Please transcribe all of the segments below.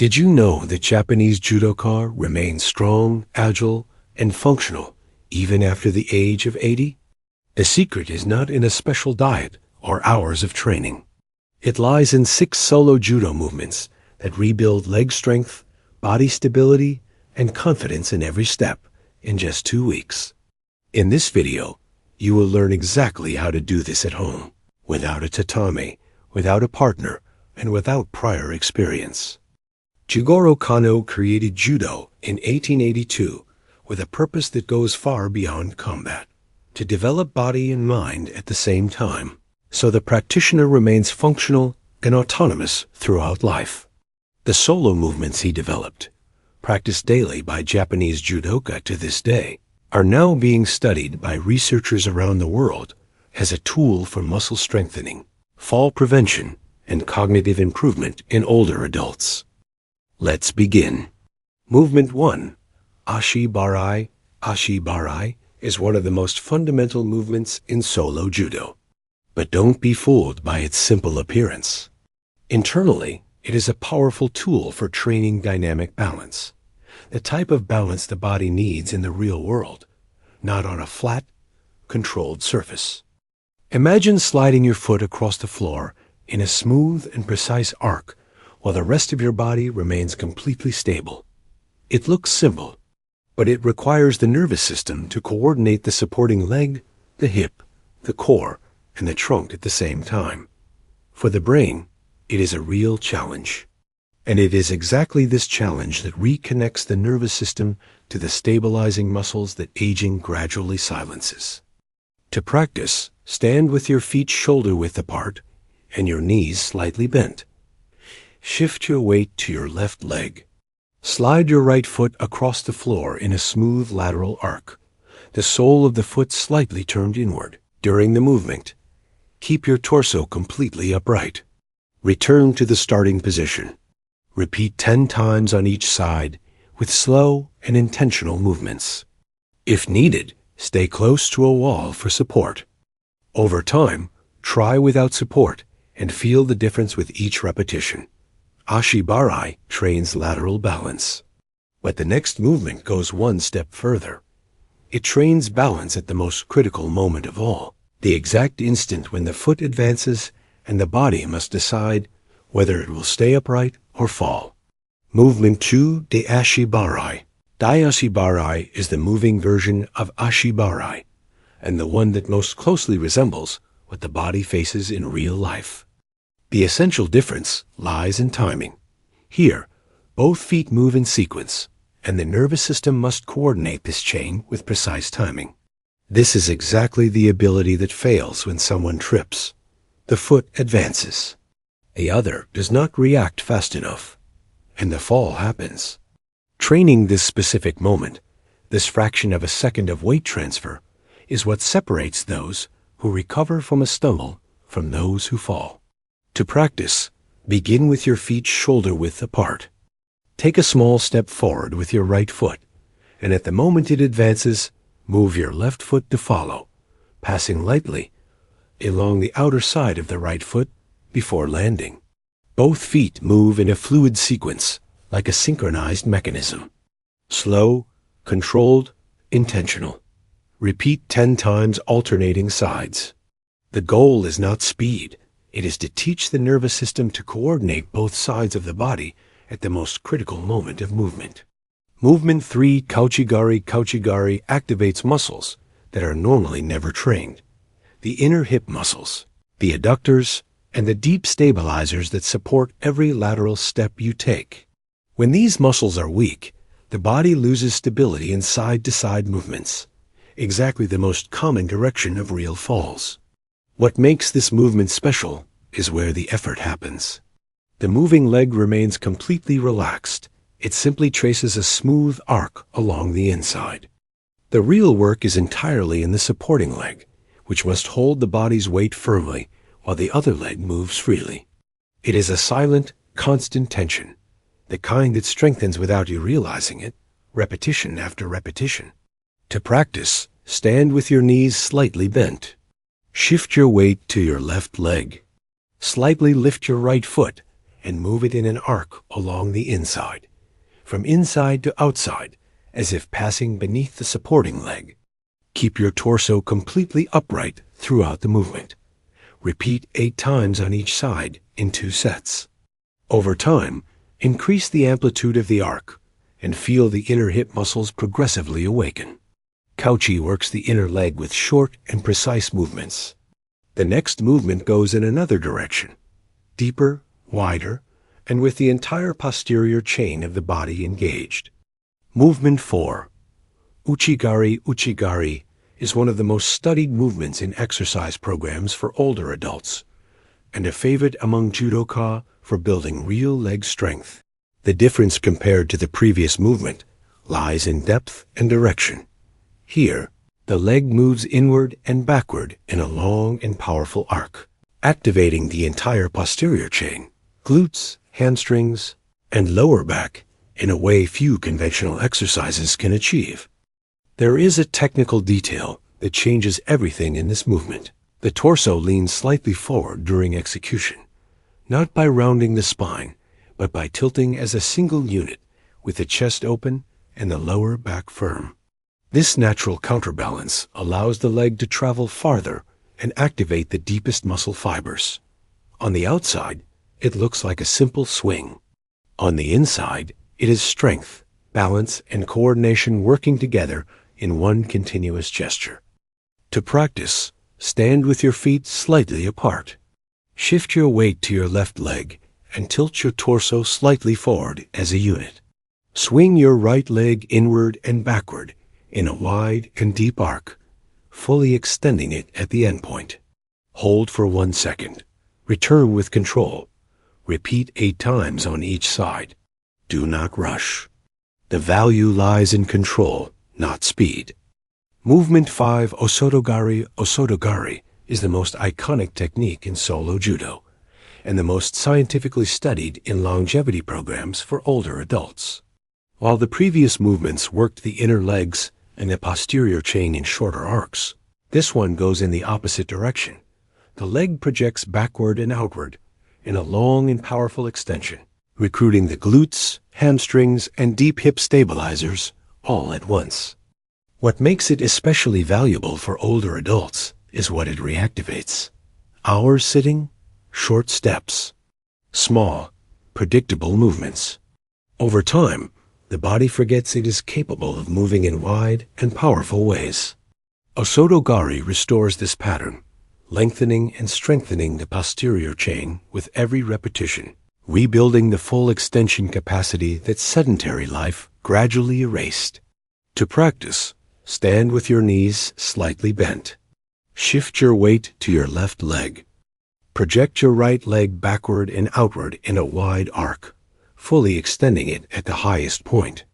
Did you know that Japanese judoka remain strong, agile, and functional even after the age of 80? The secret is not in a special diet or hours of training. It lies in 6 solo judo movements that rebuild leg strength, body stability, and confidence in every step in just 2 weeks. In this video, you will learn exactly how to do this at home, without a tatami, without a partner, and without prior experience. Jigoro Kano created judo in 1882 with a purpose that goes far beyond combat, to develop body and mind at the same time, so the practitioner remains functional and autonomous throughout life. The solo movements he developed, practiced daily by Japanese judoka to this day, are now being studied by researchers around the world as a tool for muscle strengthening, fall prevention, and cognitive improvement in older adults. Let's begin. Movement 1. Ashi barai. Ashi barai is one of the most fundamental movements in solo judo. But don't be fooled by its simple appearance. Internally, it is a powerful tool for training dynamic balance, the type of balance the body needs in the real world, not on a flat, controlled surface. Imagine sliding your foot across the floor in a smooth and precise arc while the rest of your body remains completely stable. It looks simple, but it requires the nervous system to coordinate the supporting leg, the hip, the core, and the trunk at the same time. For the brain, it is a real challenge. And it is exactly this challenge that reconnects the nervous system to the stabilizing muscles that aging gradually silences. To practice, stand with your feet shoulder-width apart and your knees slightly bent. Shift your weight to your left leg. Slide your right foot across the floor in a smooth lateral arc, the sole of the foot slightly turned inward. During the movement, keep your torso completely upright. Return to the starting position. Repeat 10 times on each side with slow and intentional movements. If needed, stay close to a wall for support. Over time, try without support and feel the difference with each repetition. Ashi barai trains lateral balance. But the next movement goes one step further. It trains balance at the most critical moment of all, the exact instant when the foot advances and the body must decide whether it will stay upright or fall. Movement 2, de Ashi barai. Ashi barai is the moving version of Ashi barai, and the one that most closely resembles what the body faces in real life. The essential difference lies in timing. Here, both feet move in sequence, and the nervous system must coordinate this chain with precise timing. This is exactly the ability that fails when someone trips. The foot advances. The other does not react fast enough, and the fall happens. Training this specific moment, this fraction of a second of weight transfer, is what separates those who recover from a stumble from those who fall. To practice, begin with your feet shoulder-width apart. Take a small step forward with your right foot, and at the moment it advances, move your left foot to follow, passing lightly along the outer side of the right foot before landing. Both feet move in a fluid sequence, like a synchronized mechanism. Slow, controlled, intentional. Repeat 10 times alternating sides. The goal is not speed. It is to teach the nervous system to coordinate both sides of the body at the most critical moment of movement. Movement 3, Kouchi gari. Kouchi gari activates muscles that are normally never trained. The inner hip muscles, the adductors, and the deep stabilizers that support every lateral step you take. When these muscles are weak, the body loses stability in side-to-side movements, exactly the most common direction of real falls. What makes this movement special is where the effort happens. The moving leg remains completely relaxed. It simply traces a smooth arc along the inside. The real work is entirely in the supporting leg, which must hold the body's weight firmly while the other leg moves freely. It is a silent, constant tension, the kind that strengthens without you realizing it, repetition after repetition. To practice, stand with your knees slightly bent. Shift your weight to your left leg. Slightly lift your right foot and move it in an arc along the inside, from inside to outside, as if passing beneath the supporting leg. Keep your torso completely upright throughout the movement. Repeat 8 times on each side in 2 sets. Over time, increase the amplitude of the arc and feel the inner hip muscles progressively awaken. Kouchi works the inner leg with short and precise movements. The next movement goes in another direction, deeper, wider, and with the entire posterior chain of the body engaged. Movement 4. Uchi gari is one of the most studied movements in exercise programs for older adults, and a favorite among Judoka for building real leg strength. The difference compared to the previous movement lies in depth and direction. Here, the leg moves inward and backward in a long and powerful arc, activating the entire posterior chain, glutes, hamstrings, and lower back in a way few conventional exercises can achieve. There is a technical detail that changes everything in this movement. The torso leans slightly forward during execution, not by rounding the spine, but by tilting as a single unit with the chest open and the lower back firm. This natural counterbalance allows the leg to travel farther and activate the deepest muscle fibers. On the outside, it looks like a simple swing. On the inside, it is strength, balance, and coordination working together in one continuous gesture. To practice, stand with your feet slightly apart. Shift your weight to your left leg and tilt your torso slightly forward as a unit. Swing your right leg inward and backward in a wide and deep arc, fully extending it at the end point. Hold for 1 second. Return with control. Repeat 8 times on each side. Do not rush. The value lies in control, not speed. Movement 5, Osoto gari, is the most iconic technique in solo judo, and the most scientifically studied in longevity programs for older adults. While the previous movements worked the inner legs and the posterior chain in shorter arcs, this one goes in the opposite direction. The leg projects backward and outward in a long and powerful extension, recruiting the glutes, hamstrings, and deep hip stabilizers all at once. What makes it especially valuable for older adults is what it reactivates. Hours sitting, short steps, small, predictable movements. Over time, the body forgets it is capable of moving in wide and powerful ways. Osoto gari restores this pattern, lengthening and strengthening the posterior chain with every repetition, rebuilding the full extension capacity that sedentary life gradually erased. To practice, stand with your knees slightly bent. Shift your weight to your left leg. Project your right leg backward and outward in a wide arc, fully extending it at the highest point.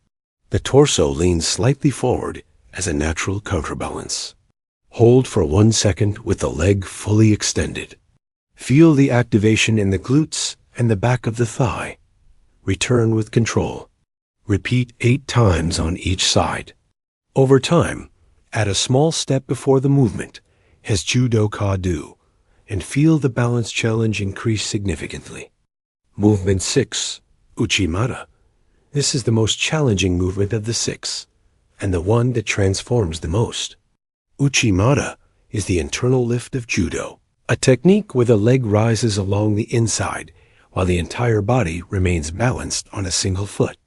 The torso leans slightly forward as a natural counterbalance. Hold for 1 second with the leg fully extended. Feel the activation in the glutes and the back of the thigh. Return with control. Repeat 8 times on each side. Over time, add a small step before the movement, as Judoka do, and feel the balance challenge increase significantly. Movement 6, Uchi. This is the most challenging movement of the 6, and the one that transforms the most. Uchi is the internal lift of judo, a technique where the leg rises along the inside while the entire body remains balanced on a single foot.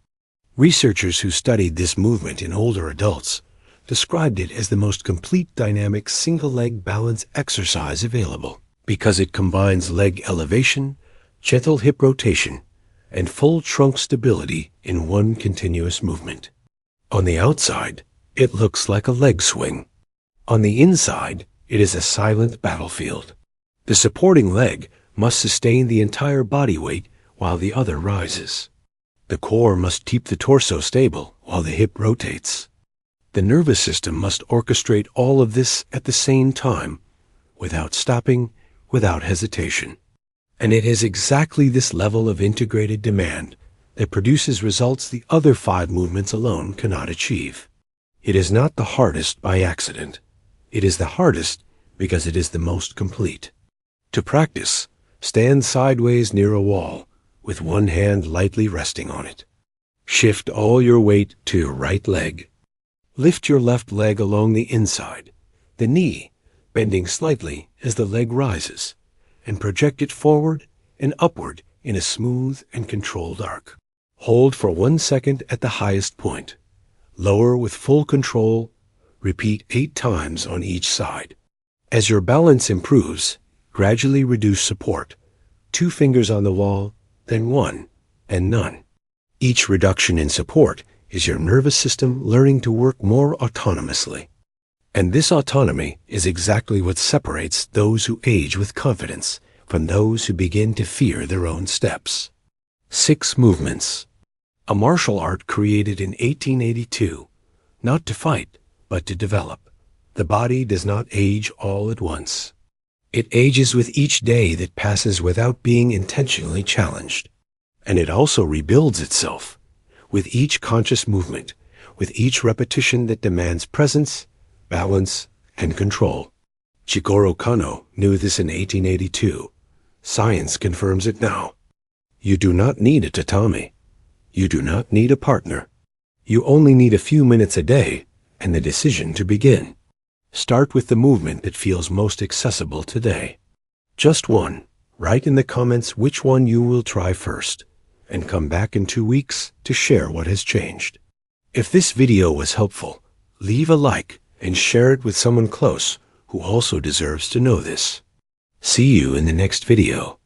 Researchers who studied this movement in older adults described it as the most complete dynamic single-leg balance exercise available because it combines leg elevation, gentle hip rotation, and full trunk stability in one continuous movement. On the outside, it looks like a leg swing. On the inside, it is a silent battlefield. The supporting leg must sustain the entire body weight while the other rises. The core must keep the torso stable while the hip rotates. The nervous system must orchestrate all of this at the same time, without stopping, without hesitation. And it is exactly this level of integrated demand that produces results the other 5 movements alone cannot achieve. It is not the hardest by accident. It is the hardest because it is the most complete. To practice, stand sideways near a wall, with one hand lightly resting on it. Shift all your weight to your right leg. Lift your left leg along the inside, the knee bending slightly as the leg rises, and project it forward and upward in a smooth and controlled arc. Hold for 1 second at the highest point. Lower with full control. Repeat 8 times on each side. As your balance improves, gradually reduce support. 2 fingers on the wall, then 1, and none. Each reduction in support is your nervous system learning to work more autonomously. And this autonomy is exactly what separates those who age with confidence from those who begin to fear their own steps. 6 movements. A martial art created in 1882, not to fight, but to develop. The body does not age all at once. It ages with each day that passes without being intentionally challenged. And it also rebuilds itself with each conscious movement, with each repetition that demands presence, balance, and control. Jigoro Kano knew this in 1882. Science confirms it now. You do not need a tatami. You do not need a partner. You only need a few minutes a day and the decision to begin. Start with the movement that feels most accessible today. Just one. Write in the comments which one you will try first, and come back in 2 weeks to share what has changed. If this video was helpful, leave a like and share it with someone close who also deserves to know this. See you in the next video.